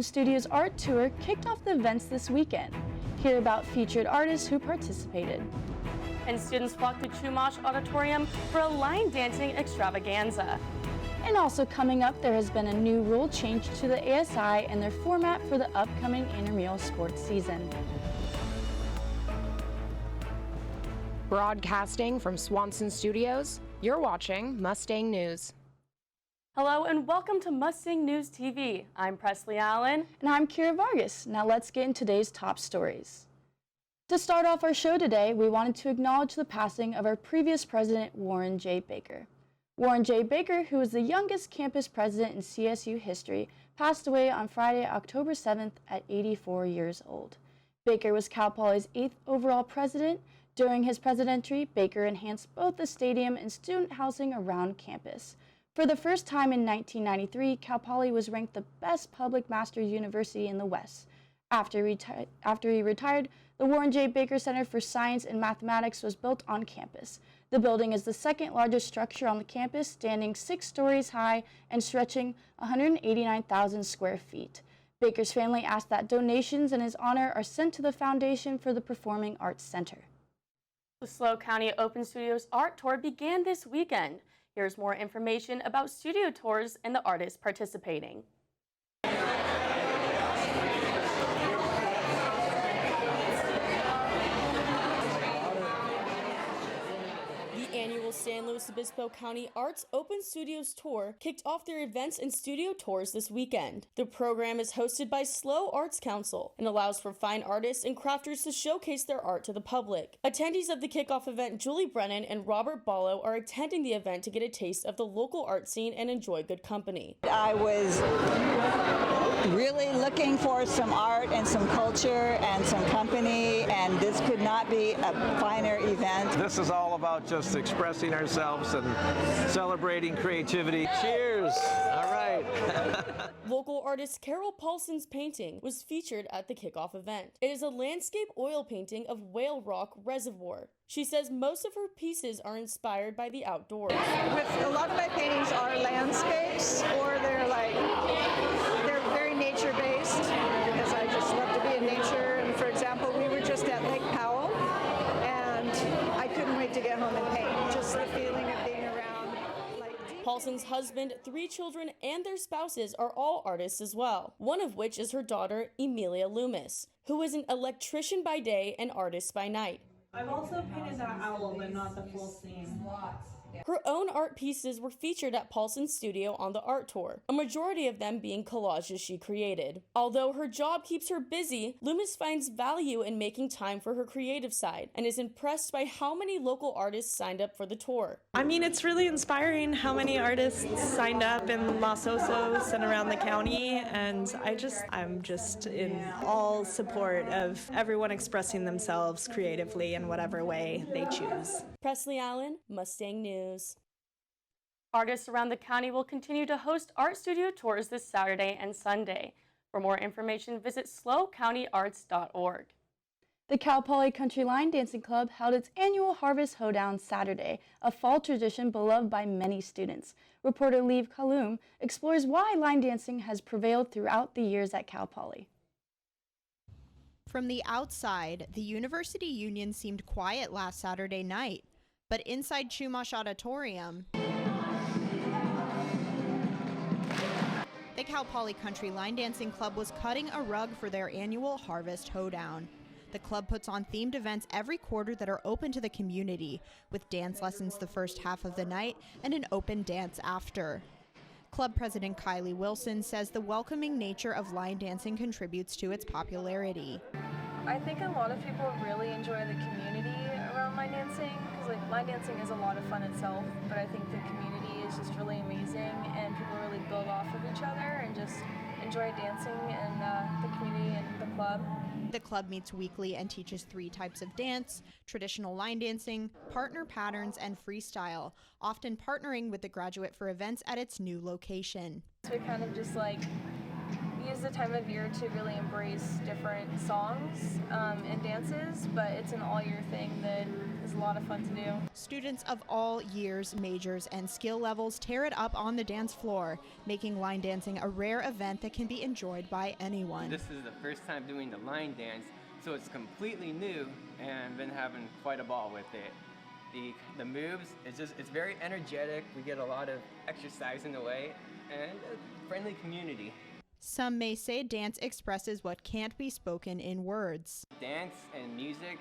Open Studios Art Tour kicked off the events this weekend. Hear about featured artists who participated. And students flocked to Chumash Auditorium for a line dancing extravaganza. And also coming up, there has been a new rule change to the ASI and their format for the upcoming intramural sports season. Broadcasting from Swanson Studios, you're watching Mustang News. Hello and welcome to Mustang News TV. I'm Presley Allen. And I'm Kira Vargas. Now let's get into today's top stories. To start off our show today, we wanted to acknowledge the passing of our previous president, Warren J. Baker. Warren J. Baker, who was the youngest campus president in CSU history, passed away on Friday, October 7th at 84 years old. Baker was Cal Poly's 8th overall president. During his presidency, Baker enhanced both the stadium and student housing around campus. For the first time in 1993, Cal Poly was ranked the best public master's university in the West. After he retired, the Warren J. Baker Center for Science and Mathematics was built on campus. The building is the second largest structure on the campus, standing 6 stories high and stretching 189,000 square feet. Baker's family asked that donations in his honor are sent to the Foundation for the Performing Arts Center. The SLO County Open Studios Art Tour began this weekend. Here's more information about studio tours and the artists participating. San Luis Obispo County Arts Open Studios Tour kicked off their events and studio tours this weekend. The program is hosted by SLO Arts Council and allows for fine artists and crafters to showcase their art to the public. Attendees of the kickoff event, Julie Brennan and Robert Ballo, are attending the event to get a taste of the local art scene and enjoy good company. I was really looking for some art and some culture and some company, and this could not be a finer event. This is all about just expressing ourselves and celebrating creativity. Cheers! All right. Local artist Carol Paulson's painting was featured at the kickoff event. It is a landscape oil painting of Whale Rock Reservoir. She says most of her pieces are inspired by the outdoors. A lot of my paintings are landscapes, or they're very nature-based, because I just love to be in nature. And for example, we were just at Lake Powell, and I couldn't wait to get home and paint. Just the feeling of being around. Paulson's husband, 3 children, and their spouses are all artists as well, one of which is her daughter, Emilia Loomis, who is an electrician by day and artist by night. I've also painted that owl, but not the full scene. Her own art pieces were featured at Paulson's studio on the art tour, a majority of them being collages she created. Although her job keeps her busy, Loomis finds value in making time for her creative side and is impressed by how many local artists signed up for the tour. I mean, it's really inspiring how many artists signed up in Los Osos and around the county, and I'm just in all support of everyone expressing themselves creatively in whatever way they choose. Presley Allen, Mustang News. Artists around the county will continue to host art studio tours this Saturday and Sunday. For more information, visit slocountyarts.org. The Cal Poly Country Line Dancing Club held its annual Harvest Hoedown Saturday, a fall tradition beloved by many students. Reporter Leave Kaloum explores why line dancing has prevailed throughout the years at Cal Poly. From the outside, the University Union seemed quiet last Saturday night, but inside Chumash Auditorium, the Cal Poly Country Line Dancing Club was cutting a rug for their annual Harvest Hoedown. The club puts on themed events every quarter that are open to the community, with dance lessons the first half of the night and an open dance after. Club President Kylie Wilson says the welcoming nature of line dancing contributes to its popularity. I think a lot of people really enjoy the community around line dancing, because line dancing is a lot of fun itself, but I think the community is just really amazing, and people really build off of each other and just enjoy dancing in the community and the club. The club meets weekly and teaches 3 types of dance: traditional line dancing, partner patterns, and freestyle, often partnering with the graduate for events at its new location. So we kind of just is the time of year to really embrace different songs and dances, but it's an all-year thing that is a lot of fun to do. Students of all years, majors, and skill levels tear it up on the dance floor, making line dancing a rare event that can be enjoyed by anyone. This is the first time doing the line dance, so it's completely new, and been having quite a ball with it. The moves, it's very energetic. We get a lot of exercise in the way, and a friendly community. Some may say dance expresses what can't be spoken in words. Dance and music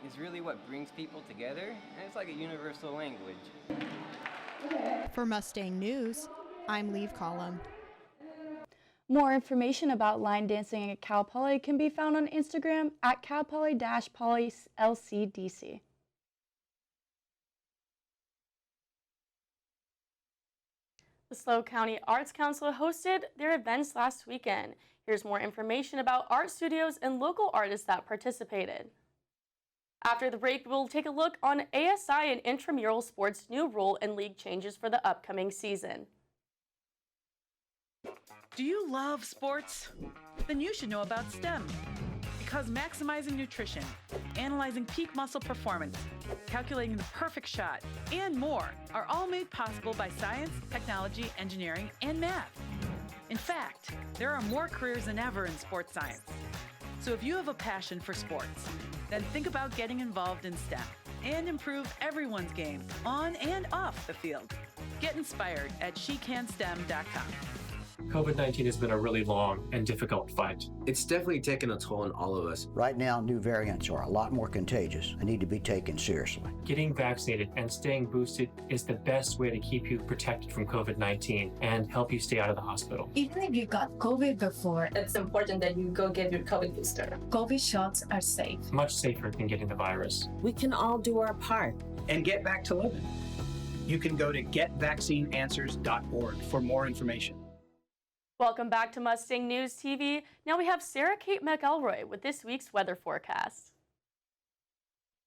is really what brings people together, and it's like a universal language. For Mustang News, I'm Leave Column. More information about line dancing at Cal Poly can be found on Instagram at calpoly-polylcdc. The SLO County Arts Council hosted their events last weekend. Here's more information about art studios and local artists that participated. After the break, we'll take a look on ASI and intramural sports' new rule and league changes for the upcoming season. Do you love sports? Then you should know about STEM. Because maximizing nutrition, analyzing peak muscle performance, calculating the perfect shot, and more are all made possible by science, technology, engineering, and math. In fact, there are more careers than ever in sports science. So if you have a passion for sports, then think about getting involved in STEM and improve everyone's game on and off the field. Get inspired at SheCanSTEM.com. COVID-19 has been a really long and difficult fight. It's definitely taken a toll on all of us. Right now, new variants are a lot more contagious and need to be taken seriously. Getting vaccinated and staying boosted is the best way to keep you protected from COVID-19 and help you stay out of the hospital. Even if you got COVID before, it's important that you go get your COVID booster. COVID shots are safe. Much safer than getting the virus. We can all do our part and get back to living. You can go to getvaccineanswers.org for more information. Welcome back to Mustang News TV. Now we have Sarah Kate McElroy with this week's weather forecast.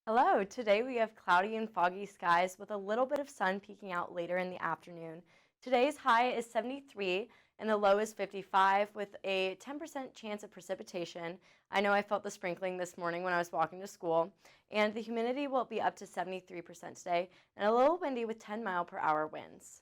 Hello, today we have cloudy and foggy skies with a little bit of sun peeking out later in the afternoon. Today's high is 73 and the low is 55 with a 10% chance of precipitation. I know I felt the sprinkling this morning when I was walking to school. And the humidity will be up to 73% today and a little windy with 10-mile-per-hour winds.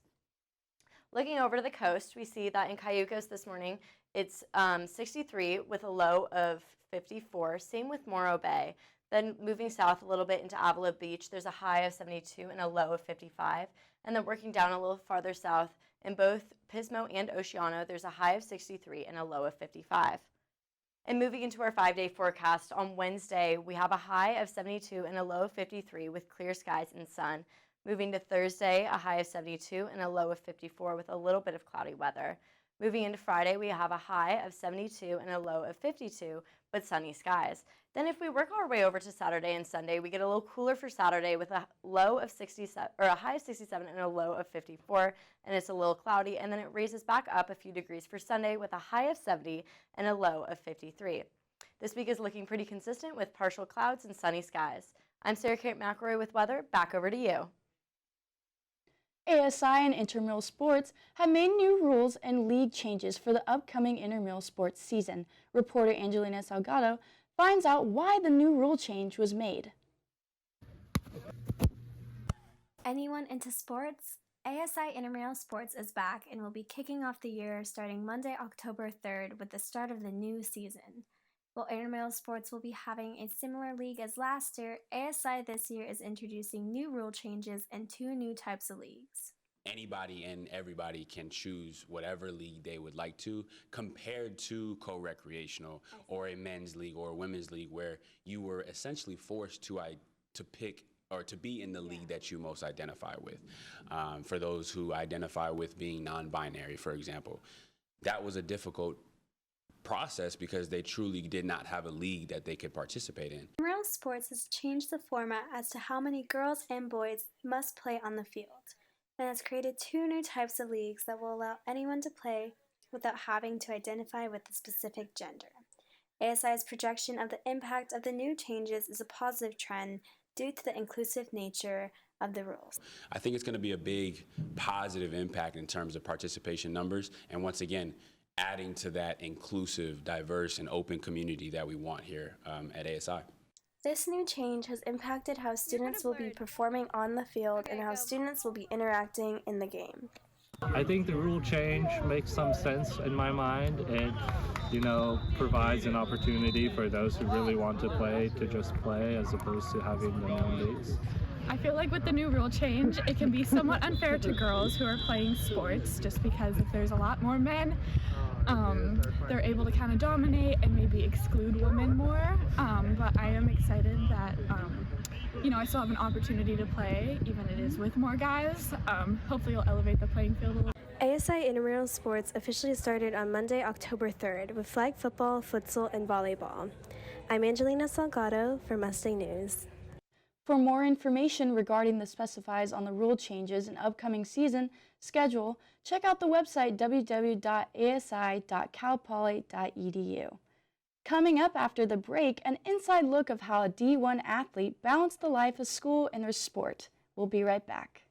Looking over to the coast, we see that in Cayucos this morning, it's 63 with a low of 54. Same with Morro Bay. Then moving south a little bit into Avila Beach, there's a high of 72 and a low of 55. And then working down a little farther south, in both Pismo and Oceano, there's a high of 63 and a low of 55. And moving into our 5-day forecast, on Wednesday, we have a high of 72 and a low of 53 with clear skies and sun. Moving to Thursday, a high of 72 and a low of 54 with a little bit of cloudy weather. Moving into Friday, we have a high of 72 and a low of 52, but sunny skies. Then if we work our way over to Saturday and Sunday, we get a little cooler for Saturday with a low of 67, or a high of 67 and a low of 54, and it's a little cloudy, and then it raises back up a few degrees for Sunday with a high of 70 and a low of 53. This week is looking pretty consistent with partial clouds and sunny skies. I'm Sarah Kate McElroy with weather. Back over to you. ASI and intramural sports have made new rules and league changes for the upcoming intramural sports season. Reporter Angelina Salgado finds out why the new rule change was made. Anyone into sports? ASI Intramural Sports is back and will be kicking off the year starting Monday, October 3rd with the start of the new season. While intramural sports will be having a similar league as last year, ASI this year is introducing new rule changes and 2 new types of leagues. Anybody and everybody can choose whatever league they would like to, compared to co-recreational or a men's league or a women's league where you were essentially forced to pick or to be in the league that you most identify with. For those who identify with being non-binary, for example, that was a difficult process because they truly did not have a league that they could participate in. Intramural sports has changed the format as to how many girls and boys must play on the field, and has created 2 new types of leagues that will allow anyone to play without having to identify with a specific gender. ASI's projection of the impact of the new changes is a positive trend due to the inclusive nature of the rules. I think it's going to be a big positive impact in terms of participation numbers, and once again, adding to that inclusive, diverse, and open community that we want here at ASI. This new change has impacted how students will be performing on the field and how students will be interacting in the game. I think the rule change makes some sense in my mind. It, provides an opportunity for those who really want to play to just play as opposed to having the known leagues. I feel like with the new rule change, it can be somewhat unfair to girls who are playing sports just because if there's a lot more men, they're able to kind of dominate and maybe exclude women more. But I am excited that, I still have an opportunity to play, even it is with more guys. Hopefully it'll elevate the playing field a little. ASI intramural sports officially started on Monday, October 3rd with flag football, futsal, and volleyball. I'm Angelina Salgado for Mustang News. For more information regarding the specifies on the rule changes and upcoming season schedule, check out the website www.asi.calpoly.edu. Coming up after the break, an inside look of how a D1 athlete balanced the life of school and their sport. We'll be right back.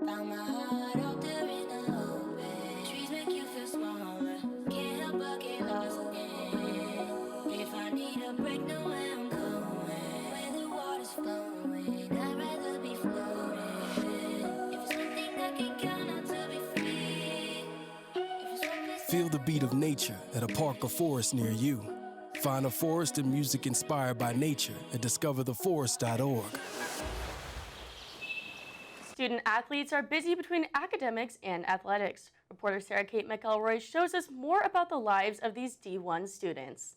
Found my heart out there in the open. Trees make you feel smaller. Can't help but get lost again. If I need a break, know where I'm going. Where the water's flowing, I'd rather be floating. If it's one thing I can count on to be free. Feel the beat of nature at a park or forest near you. Find a forest and music inspired by nature at discovertheforest.org. Student athletes are busy between academics and athletics. Reporter Sarah Kate McElroy shows us more about the lives of these D1 students.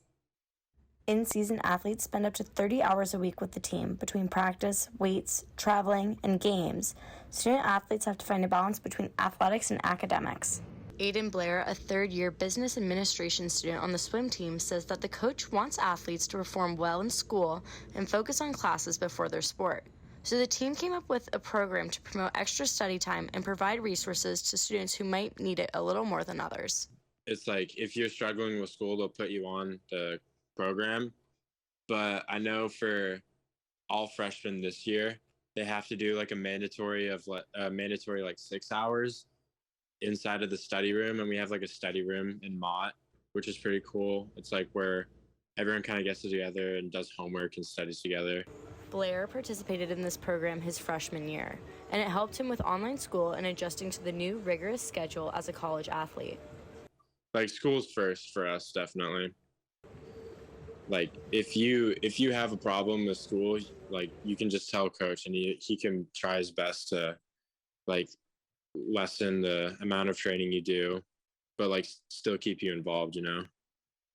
In-season athletes spend up to 30 hours a week with the team between practice, weights, traveling, and games. Student athletes have to find a balance between athletics and academics. Aiden Blair, a third-year business administration student on the swim team, says that the coach wants athletes to perform well in school and focus on classes before their sport. So the team came up with a program to promote extra study time and provide resources to students who might need it a little more than others. It's like if you're struggling with school, they'll put you on the program. But I know for all freshmen this year, they have to do like a mandatory 6 hours inside of the study room. And we have like a study room in Mott, which is pretty cool. It's like where everyone kind of gets together and does homework and studies together. Blair participated in this program his freshman year, and it helped him with online school and adjusting to the new rigorous schedule as a college athlete. Like school's first for us, definitely. Like if you have a problem with school, like you can just tell coach and he can try his best to like lessen the amount of training you do, but like still keep you involved,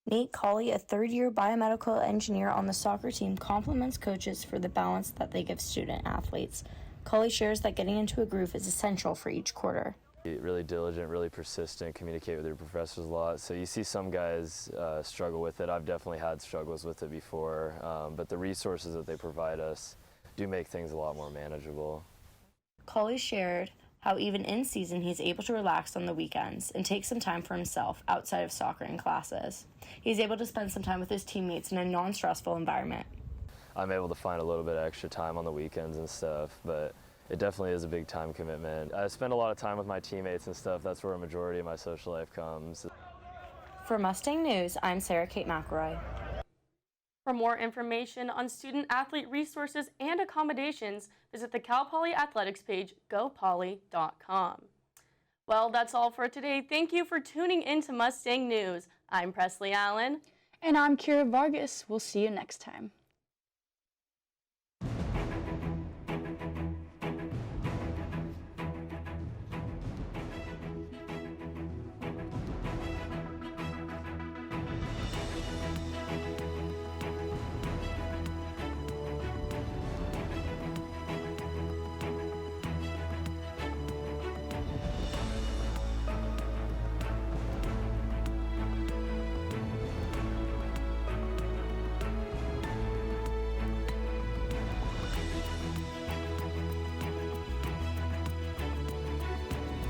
Nate Colley, a third-year biomedical engineer on the soccer team, compliments coaches for the balance that they give student athletes. Colley shares that getting into a groove is essential for each quarter. Really diligent, really persistent, communicate with your professors a lot. So you see some guys struggle with it. I've definitely had struggles with it before, but the resources that they provide us do make things a lot more manageable. Colley shared how even in season he's able to relax on the weekends and take some time for himself outside of soccer and classes. He's able to spend some time with his teammates in a non-stressful environment. I'm able to find a little bit of extra time on the weekends and stuff, but it definitely is a big time commitment. I spend a lot of time with my teammates and stuff. That's where a majority of my social life comes. For Mustang News, I'm Sarah Kate McElroy. For more information on student-athlete resources and accommodations, visit the Cal Poly Athletics page, gopoly.com. Well, that's all for today. Thank you for tuning in to Mustang News. I'm Presley Allen. And I'm Kira Vargas. We'll see you next time.